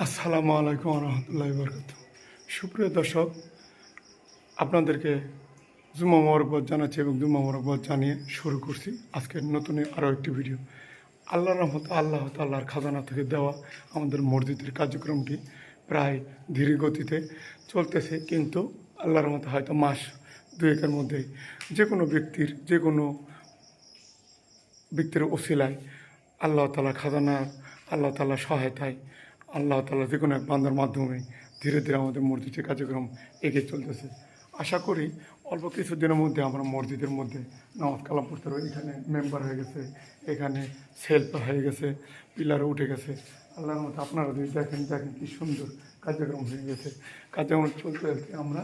আসসালামু আলাইকুম রহমতুল্লাহ বরকাত। সুপ্রিয় দর্শক, আপনাদেরকে জুম্মা মোবারকবাদ জানাচ্ছি এবং জুম্মা মোবারকবাদ জানিয়ে শুরু করছি আজকের নতুন আরও একটি ভিডিও। আল্লাহর রহমতে আল্লাহ তাআলার খাজানা থেকে দেওয়া আমাদের মসজিদের কার্যক্রমটি প্রায় ধীর গতিতে চলতেছে, কিন্তু আল্লাহর রহমতে হয়তো মাস দুয়েকের মধ্যেই যে কোনো ব্যক্তির ওসিলায় আল্লাহ তাআলা খাজানা, আল্লাহ তাআলার সহায়তায়, আল্লাহ তাআলা যে কোনো এক বান্দার মাধ্যমে ধীরে ধীরে আমাদের মসজিদের কার্যক্রম এগিয়ে চলতেছে। আশা করি অল্প কিছুদিনের মধ্যে আমরা মসজিদের মধ্যে নামাজ কালাম পড়তে পারবো। এখানে মেম্বার হয়ে গেছে, এখানে সেলফ হয়ে গেছে, পিলারও উঠে গেছে। আল্লাহর মতো আপনারা যদি দেখেন কি সুন্দর কার্যক্রম হয়ে গেছে। কার্যক্রম চলতে চলতে আমরা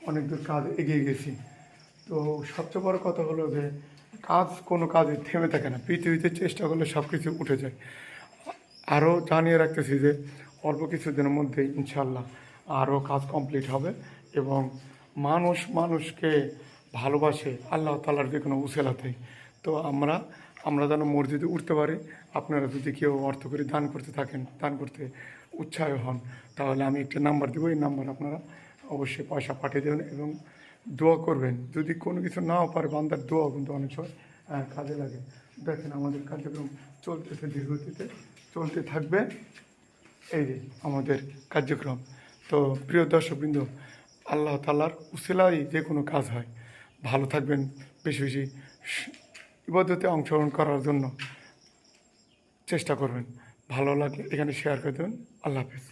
অনেক দূর কাজ এগিয়ে গেছি। তো সবচেয়ে বড় কথা হলো যে কোনো কাজে থেমে থাকে না। পৃথিবীতে চেষ্টা করলে সব কিছু উঠে যায়। আরও জানিয়ে রাখতেছি যে অল্প কিছুদিনের মধ্যেই ইনশাল্লাহ আরও কাজ কমপ্লিট হবে এবং মানুষকে ভালোবাসে আল্লাহ তাআলার যে কোনো উসিলাতেই। তো আমরা যেন মসজিদে উঠতে পারি। আপনারা যদি কেউ অর্থ করে দান করতে উৎসাহ হন, তাহলে আমি একটা নাম্বার দেবো। এই নাম্বার আপনারা অবশ্যই পয়সা পাঠিয়ে দেবেন এবং দোয়া করবেন। যদি কোনো কিছু নাও পারে, বান্দার দোয়া কিন্তু অনেক সময় কাজে লাগে। দেখেন আমাদের কার্যক্রম চলতেছে, ধীরগতিতে চলতে থাকবে। এই যে আমাদের কার্যক্রম। তো প্রিয় দর্শকবৃন্দ, আল্লাহ তাআলার উসিলায় যে কোনো কাজ হয়। ভালো থাকবেন, বেশি বেশি ইবাদতে অংশগ্রহণ করার জন্য চেষ্টা করবেন। ভালো লাগলে এখানে শেয়ার করে দেবেন। আল্লাহ হাফেজ।